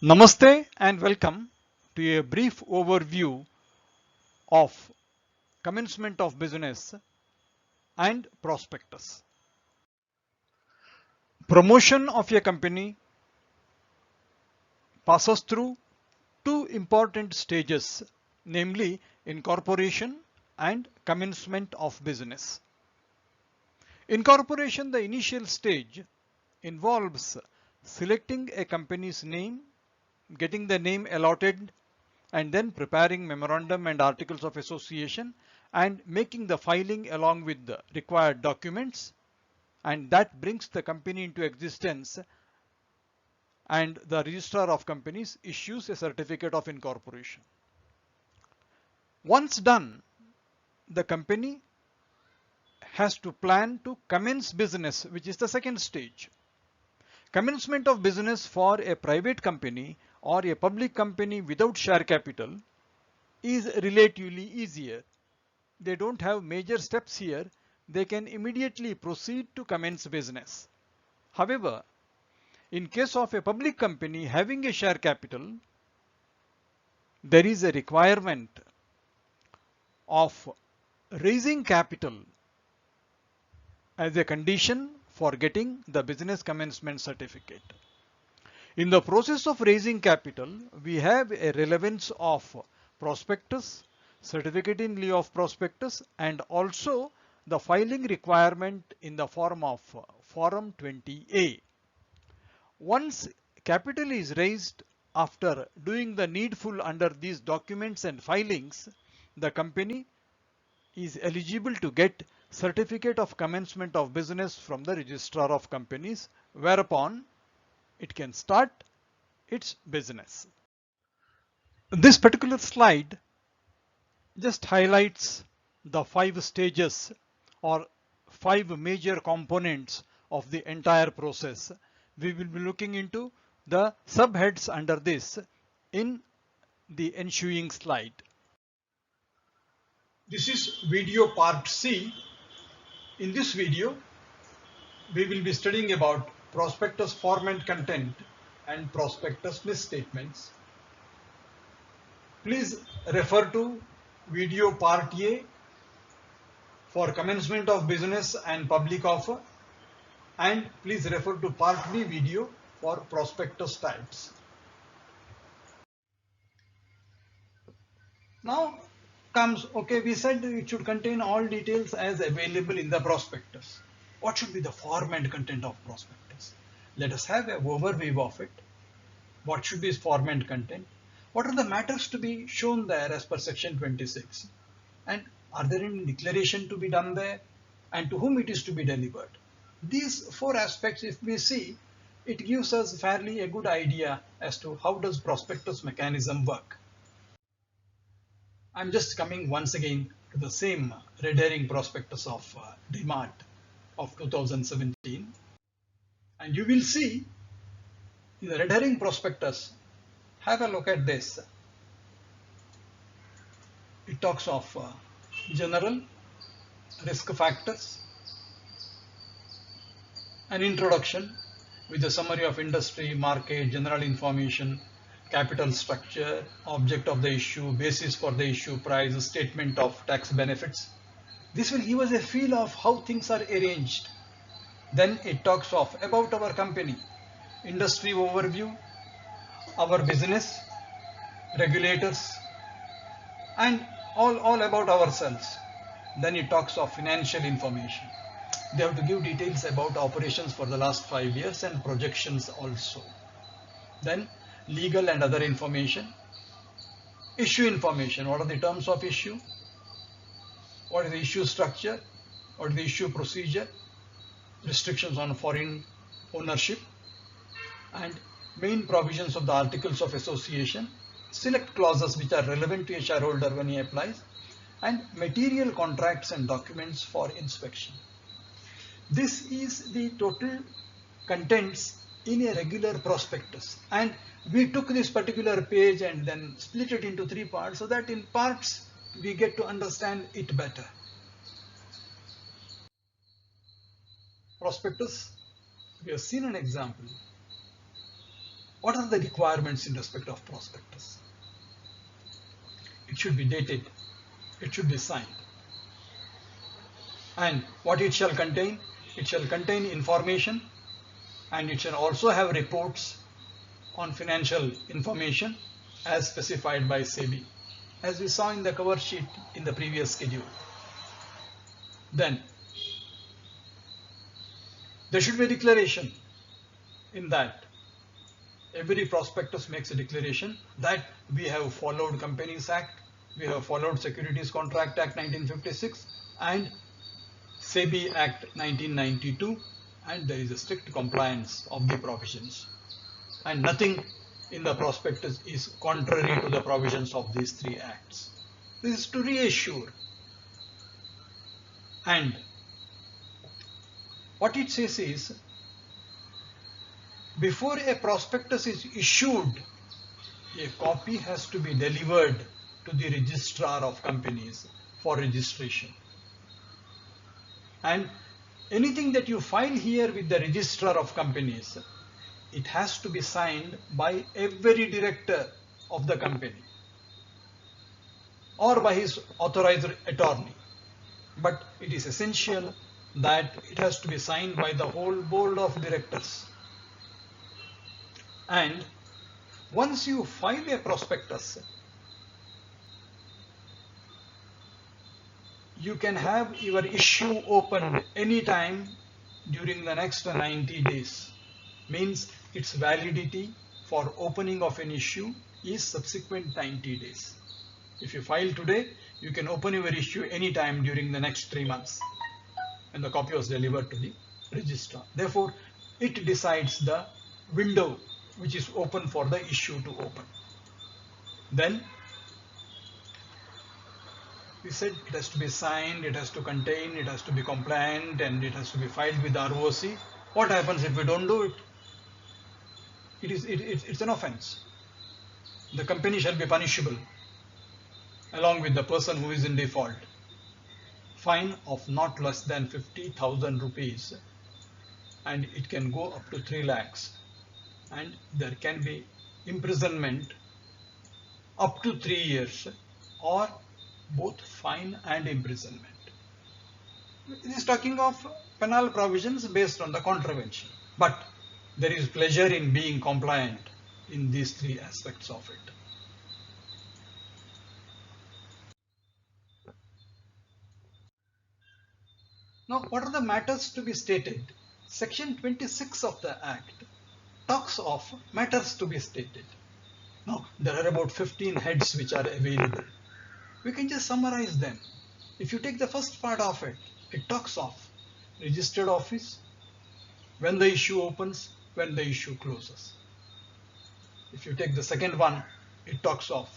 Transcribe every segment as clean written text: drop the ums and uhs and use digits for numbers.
Namaste and welcome to a brief overview of commencement of business and prospectus. Promotion of a company passes through two important stages, namely incorporation and commencement of business. Incorporation, the initial stage, involves selecting a company's name, getting the name allotted, and then preparing memorandum and articles of association and making the filing along with the required documents, and that brings the company into existence, and the registrar of companies issues a certificate of incorporation. Once done, the company has to plan to commence business, which is the second stage. Commencement of business for a private company or a public company without share capital is relatively easier. They don't have major steps here. They can immediately proceed to commence business. However, in case of a public company having a share capital, there is a requirement of raising capital as a condition for getting the business commencement certificate. In the process of raising capital, we have a relevance of prospectus, certificate in lieu of prospectus, and also the filing requirement in the form of Form 20A. Once capital is raised after doing the needful under these documents and filings, the company is eligible to get certificate of commencement of business from the registrar of companies, whereupon it can start its business. This particular slide just highlights the 5 stages or 5 major components of the entire process. We will be looking into the subheads under this in the ensuing slide. This is video part C. In this video, we will be studying about prospectus form and content and prospectus misstatements. Please refer to video part A for commencement of business and public offer, and please refer to part B video for prospectus types. Now comes, okay, we said it should contain all details as available in the prospectus. What should be the form and content of prospectus? Let us have an overview of it. What should be its form and content? What are the matters to be shown there as per section 26? And are there any declaration to be done there? And to whom it is to be delivered? These 4 aspects, if we see, it gives us fairly a good idea as to how does prospectus mechanism work. I'm just coming once again to the same red herring prospectus of DMart of 2017. And you will see in the red herring prospectus, have a look at this. It talks of general risk factors, an introduction with a summary of industry, market, general information, capital structure, object of the issue, basis for the issue, price, statement of tax benefits. This will give us a feel of how things are arranged. Then it talks of about our company, industry overview, our business, regulators, and all about ourselves. Then it talks of financial information. They have to give details about operations for the last 5 years and projections also. Then legal and other information. Issue information. What are the terms of issue? What is the issue structure? What is the issue procedure? Restrictions on foreign ownership. And main provisions of the articles of association. Select clauses which are relevant to a shareholder when he applies. And material contracts and documents for inspection. This is the total contents in a regular prospectus, and we took this particular page and then split it into 3 parts so that in parts we get to understand it better. Prospectus, we have seen an example. What are the requirements in respect of prospectus? It should be dated, it should be signed. And what it shall contain? It shall contain information, and it shall also have reports on financial information as specified by SEBI, as we saw in the cover sheet in the previous schedule. Then there should be a declaration in that. Every prospectus makes a declaration that we have followed Companies Act, we have followed Securities Contract Act 1956 and SEBI Act 1992, and there is a strict compliance of the provisions. And nothing in the prospectus is contrary to the provisions of these three acts. This is to reassure. And what it says is, before a prospectus is issued, a copy has to be delivered to the registrar of companies for registration. And anything that you file here with the registrar of companies, it has to be signed by every director of the company or by his authorized attorney. But it is essential that it has to be signed by the whole board of directors. And once you file a prospectus, you can have your issue opened anytime during the next 90 days. Means its validity for opening of an issue is subsequent 90 days. If you file today, you can open your issue anytime during the next 3 months, and the copy was delivered to the registrar. Therefore, it decides the window which is open for the issue to open. Then we said it has to be signed, it has to contain, it has to be compliant, and it has to be filed with ROC. What happens if we don't do it? It's an offense. The company shall be punishable along with the person who is in default. Fine of not less than 50,000 rupees, and it can go up to 3 lakhs, and there can be imprisonment up to 3 years or both fine and imprisonment. It is talking of penal provisions based on the contravention, but there is pleasure in being compliant in these 3 aspects of it. Now, what are the matters to be stated? Section 26 of the Act talks of matters to be stated. Now, there are about 15 heads which are available. We can just summarize them. If you take the first part of it, it talks of registered office, when the issue opens, when the issue closes. If you take the second one, it talks of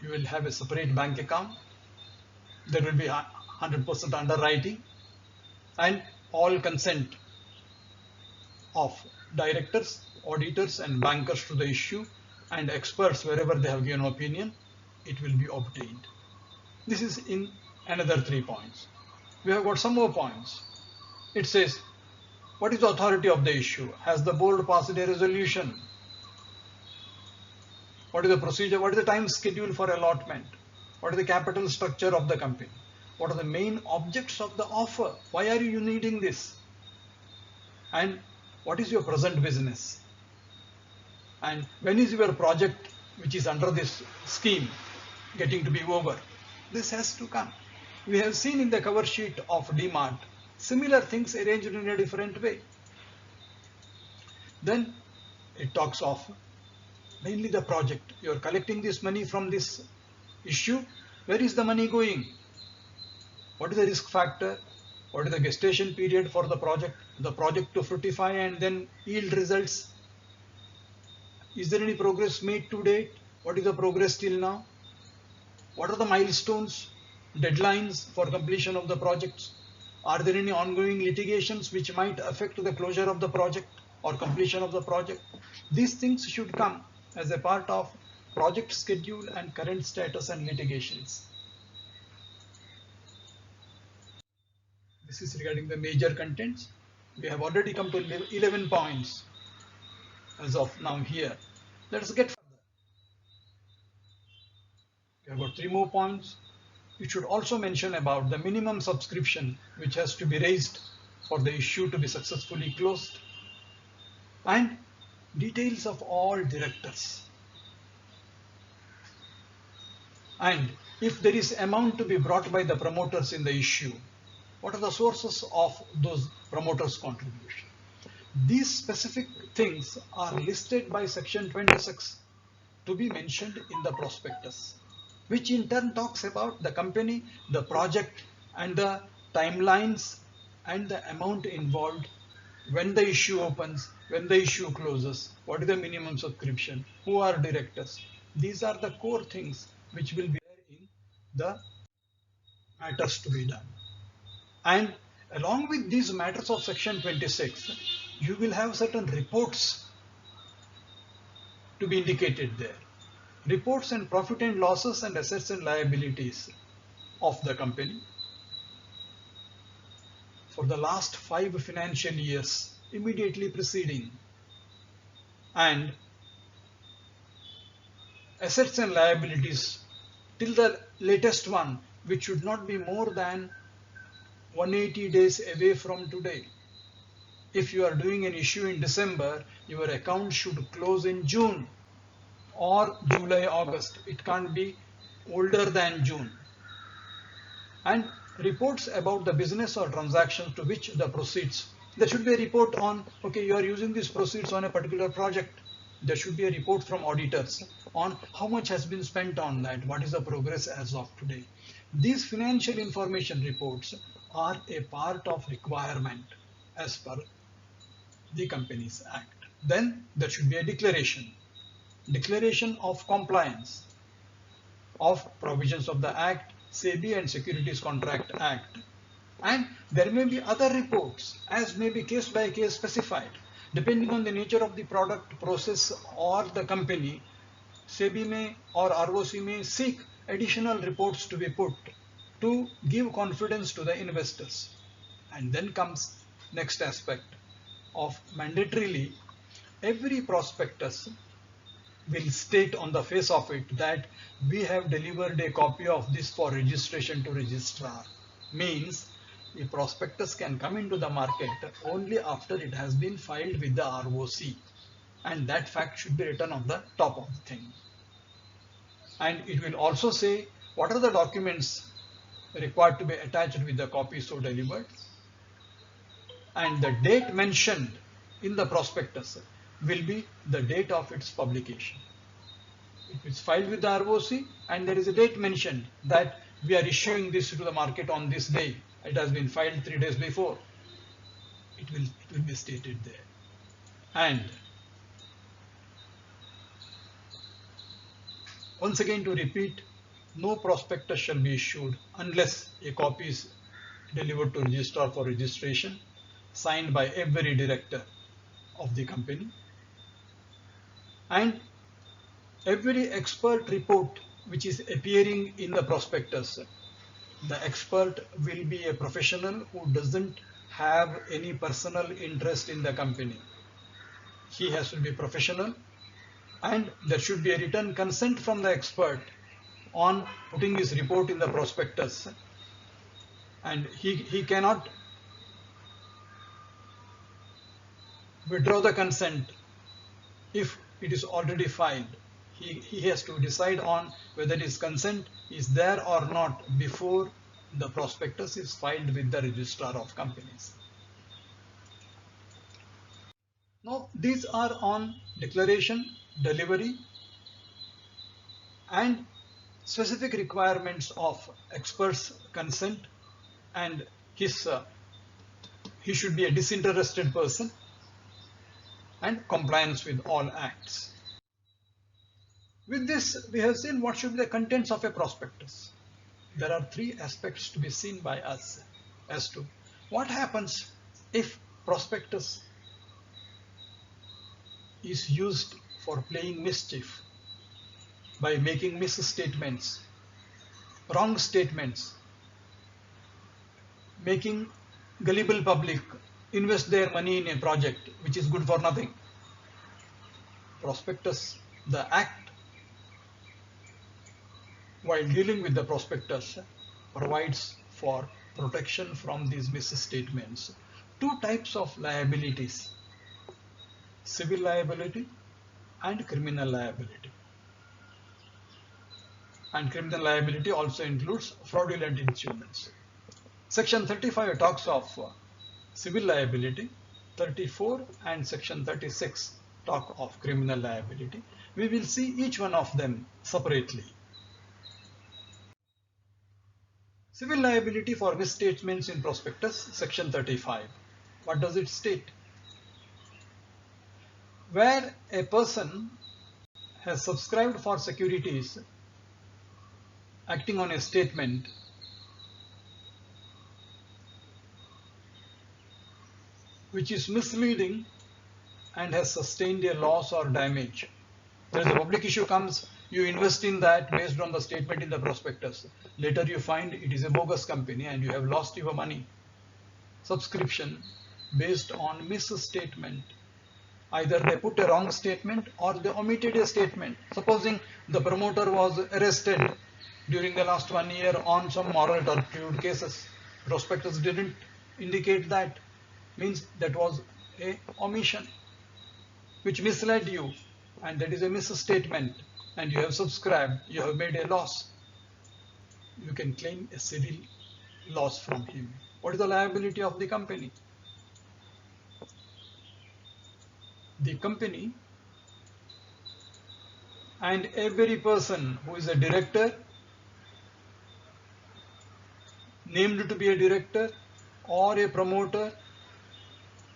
you will have a separate bank account, there will be 100% underwriting, and all consent of directors, auditors and bankers to the issue, and experts wherever they have given opinion, it will be obtained. This is in another 3 points. We have got some more points. It says, what is the authority of the issue? Has the board passed a resolution? What is the procedure? What is the time schedule for allotment? What is the capital structure of the company? What are the main objects of the offer? Why are you needing this? And what is your present business? And when is your project which is under this scheme getting to be over? This has to come. We have seen in the cover sheet of DMART similar things arranged in a different way. Then it talks of mainly the project. You are collecting this money from this issue. Where is the money going? What is the risk factor? What is the gestation period for the project to fructify and then yield results? Is there any progress made to date? What is the progress till now? What are the milestones, deadlines for completion of the projects? Are there any ongoing litigations which might affect the closure of the project or completion of the project? These things should come as a part of project schedule and current status and litigations. This is regarding the major contents. We have already come to 11 points. as of now here. Let us get further. We have got 3 more points. You should also mention about the minimum subscription which has to be raised for the issue to be successfully closed, and details of all directors. And if there is amount to be brought by the promoters in the issue, what are the sources of those promoters' contribution? These specific things are listed by section 26 to be mentioned in the prospectus, which in turn talks about the company, the project, and the timelines and the amount involved, when the issue opens, when the issue closes, what is the minimum subscription, who are directors. These are the core things which will be there in the matters to be done. And along with these matters of section 26, you will have certain reports to be indicated there. Reports and profit and losses and assets and liabilities of the company for the last 5 financial years immediately preceding, and assets and liabilities till the latest one, which should not be more than 180 days away from today. If you are doing an issue in December, your account should close in June or July, August. It can't be older than June. And reports about the business or transactions to which the proceeds. There should be a report on, okay, you are using these proceeds on a particular project. There should be a report from auditors on how much has been spent on that, what is the progress as of today. These financial information reports are a part of requirement as per the Companies Act. Then there should be a declaration of compliance of provisions of the Act, SEBI and Securities Contract Act. And there may be other reports, as may be case by case specified. Depending on the nature of the product, process or the company, SEBI may or ROC may seek additional reports to be put to give confidence to the investors. And then comes next aspect of mandatorily every prospectus will state on the face of it that we have delivered a copy of this for registration to registrar. Means a prospectus can come into the market only after it has been filed with the ROC, and that fact should be written on the top of the thing. And it will also say what are the documents required to be attached with the copy so delivered, and the date mentioned in the prospectus will be the date of its publication. It is filed with the ROC and there is a date mentioned that we are issuing this to the market on this day. It has been filed 3 days before. It will be stated there. And once again to repeat, no prospectus shall be issued unless a copy is delivered to registrar for registration, signed by every director of the company, and every expert report which is appearing in the prospectus. The expert will be a professional who doesn't have any personal interest in the company. He has to be professional, and there should be a written consent from the expert on putting his report in the prospectus, and he cannot withdraw the consent if it is already filed. He has to decide on whether his consent is there or not before the prospectus is filed with the registrar of companies. Now these are on declaration, delivery, and specific requirements of expert's consent, and he should be a disinterested person, and compliance with all acts. With this, we have seen what should be the contents of a prospectus. There are 3 aspects to be seen by us as to what happens if prospectus is used for playing mischief by making misstatements, wrong statements, making gullible public invest their money in a project which is good for nothing. prospectus, the Act, while dealing with the prospectus, provides for protection from these misstatements. Two types of liabilities: civil liability and criminal liability. And criminal liability also includes fraudulent instruments. Section 35 talks of civil liability, 34 and section 36 talk of criminal liability. We will see each one of them separately. Civil liability for misstatements in prospectus, section 35. What does it state? Where a person has subscribed for securities acting on a statement which is misleading and has sustained a loss or damage. There is a public issue comes, you invest in that based on the statement in the prospectus. Later you find it is a bogus company and you have lost your money. Subscription based on misstatement. Either they put a wrong statement or they omitted a statement. Supposing the promoter was arrested during the last 1 year on some moral turpitude cases. Prospectus didn't indicate that. Means that was a omission which misled you, and that is a misstatement, and you have subscribed, you have made a loss. You can claim a civil loss from him. What is the liability of the company? The company and every person who is a director, named to be a director or a promoter,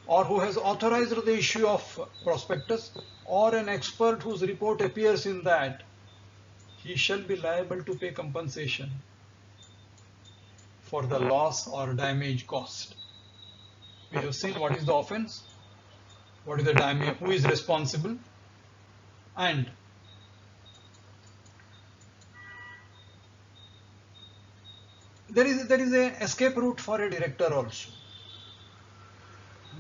or who has authorized the issue of prospectus, or an expert whose report appears in that, he shall be liable to pay compensation for the loss or damage caused. We have seen what is the offense, what is the damage, who is responsible, and there is an escape route for a director also.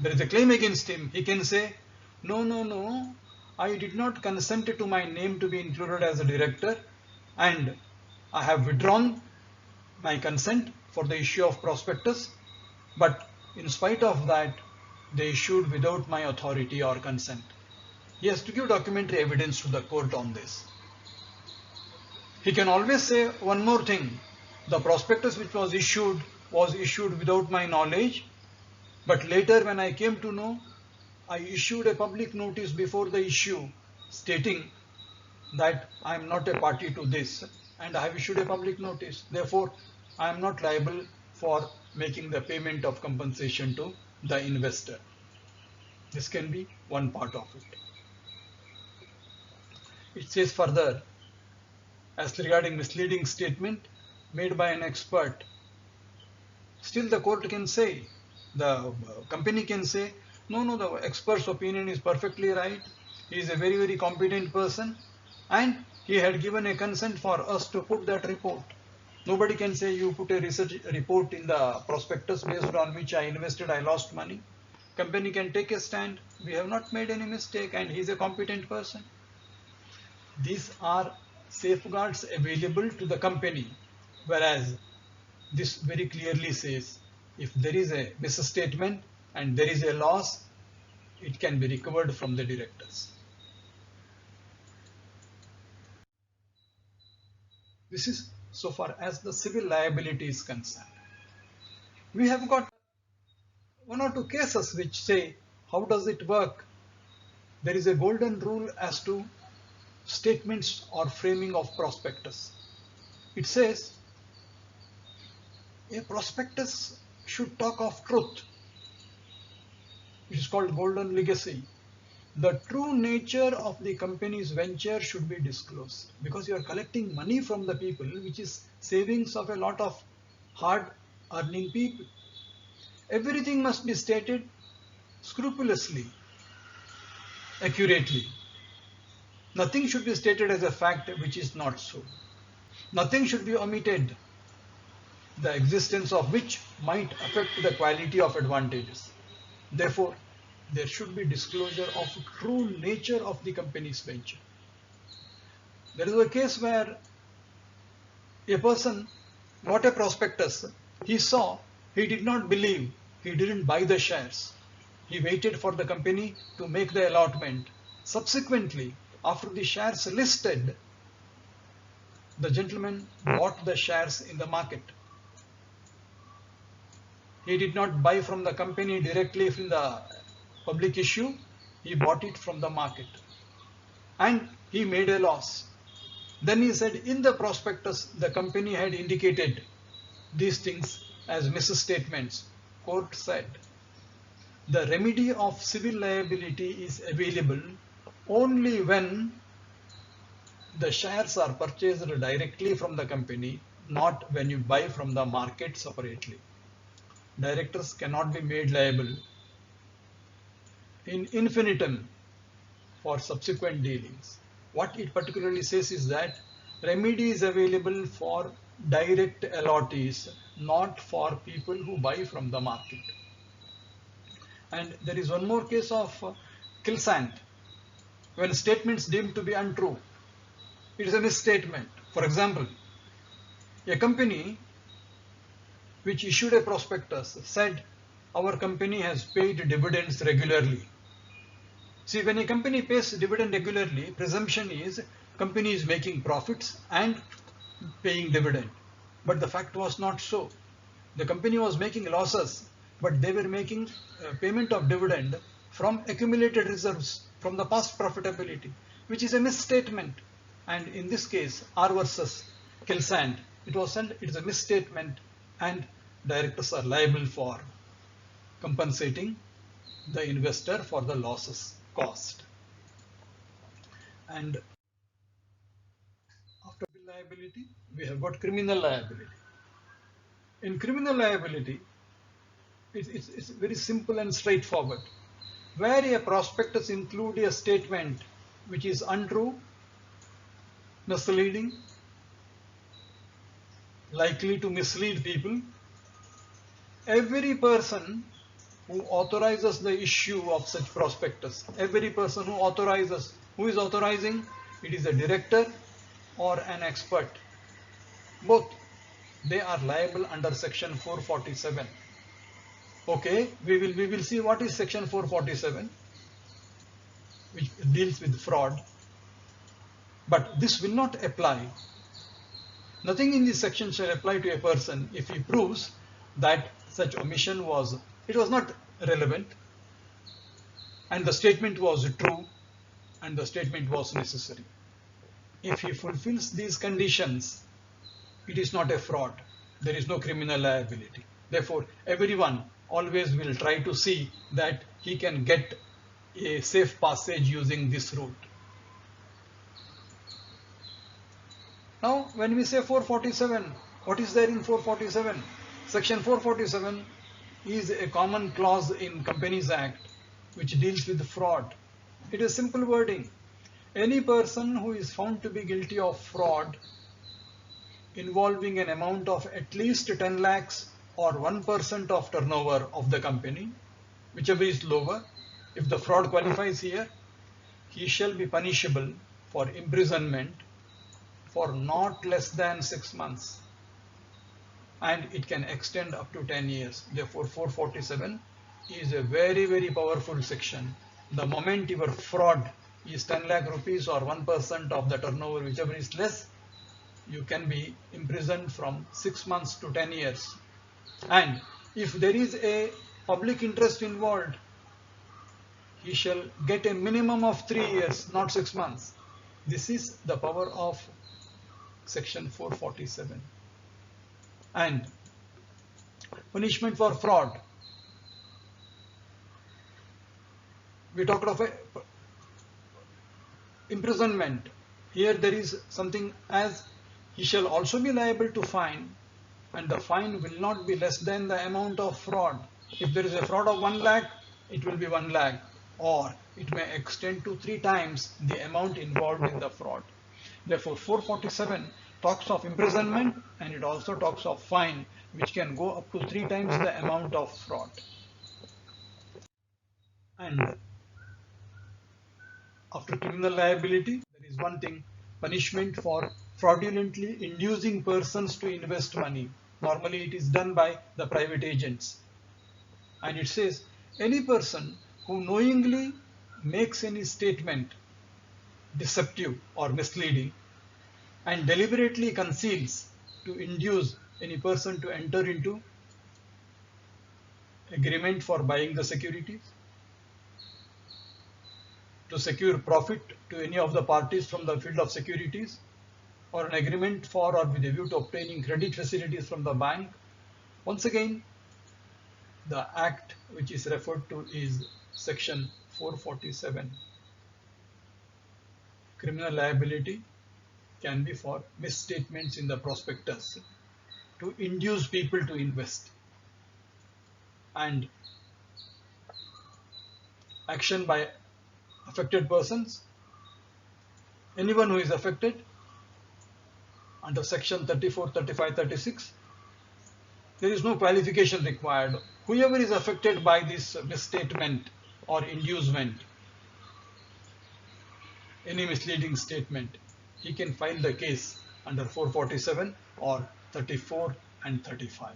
There is a claim against him. He can say, no, I did not consent to my name to be included as a director, and I have withdrawn my consent for the issue of prospectus, but in spite of that, they issued without my authority or consent. He has to give documentary evidence to the court on this. He can always say one more thing: the prospectus which was issued without my knowledge, but later when I came to know, I issued a public notice before the issue stating that I am not a party to this, and I have issued a public notice. Therefore, I am not liable for making the payment of compensation to the investor. This can be one part of it. It says further, as regarding misleading statement made by an expert, still the court can say, the company can say, no, the expert's opinion is perfectly right. He is a very, very competent person, and he had given a consent for us to put that report. Nobody can say you put a research report in the prospectus based on which I invested, I lost money. Company can take a stand. We have not made any mistake, and he is a competent person. These are safeguards available to the company, whereas this very clearly says if there is a misstatement and there is a loss, it can be recovered from the directors. This is so far as the civil liability is concerned. We have got one or two cases which say, how does it work? There is a golden rule as to statements or framing of prospectus. It says a prospectus should talk of truth, which is called golden legacy. The true nature of the company's venture should be disclosed, because you are collecting money from the people, which is savings of a lot of hard earning people. Everything must be stated scrupulously, accurately. Nothing should be stated as a fact which is not so. Nothing should be omitted, the existence of which might affect the quality of advantages. Therefore, there should be disclosure of true nature of the company's venture. There is a case where a person got a prospectus, he saw, he did not believe, he didn't buy the shares. He waited for the company to make the allotment. Subsequently, after the shares listed, the gentleman bought the shares in the market. He did not buy from the company directly from the public issue, he bought it from the market. And he made a loss. Then he said in the prospectus the company had indicated these things as misstatements. Court said the remedy of civil liability is available only when the shares are purchased directly from the company, not when you buy from the market separately. Directors cannot be made liable in infinitum for subsequent dealings. What it particularly says is that remedy is available for direct allottees, not for people who buy from the market. And there is one more case of Kilsant, when statements deemed to be untrue. It is a misstatement. For example, a company which issued a prospectus said our company has paid dividends regularly. See, when a company pays dividend regularly, presumption is company is making profits and paying dividend. But the fact was not so. The company was making losses, but they were making payment of dividend from accumulated reserves from the past profitability, which is a misstatement. And in this case, R versus Kilsant, it is a misstatement, and directors are liable for compensating the investor for the losses caused. And after liability, we have got criminal liability. In criminal liability, it's very simple and straightforward. Where a prospectus include a statement which is untrue, misleading, likely to mislead people, every person who authorizes the issue of such prospectus, every person who authorizes, who is authorizing, it is a director or an expert. Both, they are liable under section 447. Okay, we will see what is section 447, which deals with fraud. But this will not apply. Nothing in this section shall apply to a person if he proves that such omission was not relevant, and the statement was true, and the statement was necessary. If he fulfills these conditions, it is not a fraud. There is no criminal liability. Therefore, everyone always will try to see that he can get a safe passage using this route. Now, when we say 447, what is there in 447? Section 447 is a common clause in Companies Act which deals with fraud. It is simple wording. Any person who is found to be guilty of fraud involving an amount of at least 10 lakhs or 1% of turnover of the company, whichever is lower, if the fraud qualifies here, he shall be punishable for imprisonment for not less than 6 months, and it can extend up to 10 years. Therefore, 447 is a very, very powerful section. The moment your fraud is 10 lakh rupees or 1% of the turnover, whichever is less, you can be imprisoned from 6 months to 10 years. And if there is a public interest involved, he shall get a minimum of 3 years, not 6 months. This is the power of section 447. And punishment for fraud. We talked of imprisonment. Here there is something as he shall also be liable to fine, and the fine will not be less than the amount of fraud. If there is a fraud of 1 lakh, it will be 1 lakh, or it may extend to 3 times the amount involved in the fraud. Therefore, 447 talks of imprisonment, and it also talks of fine, which can go up to 3 times the amount of fraud. And after criminal liability, there is one thing, punishment for fraudulently inducing persons to invest money. Normally it is done by the private agents. And it says any person who knowingly makes any statement deceptive or misleading and deliberately conceals to induce any person to enter into agreement for buying the securities, to secure profit to any of the parties from the field of securities, or an agreement for or with a view to obtaining credit facilities from the bank. Once again, the act which is referred to is section 447. Criminal liability can be for misstatements in the prospectus to induce people to invest, and action by affected persons. Anyone who is affected under section 34, 35, 36, there is no qualification required. Whoever is affected by this misstatement or inducement, any misleading statement, he can file the case under 447 or 34 and 35.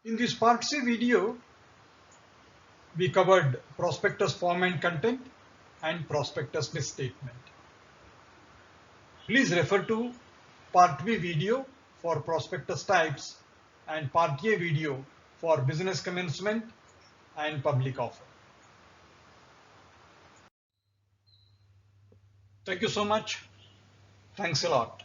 In this Part C video, we covered prospectus form and content and prospectus misstatement. Please refer to Part B video for prospectus types and Part A video for business commencement and public offer. Thank you so much. Thanks a lot.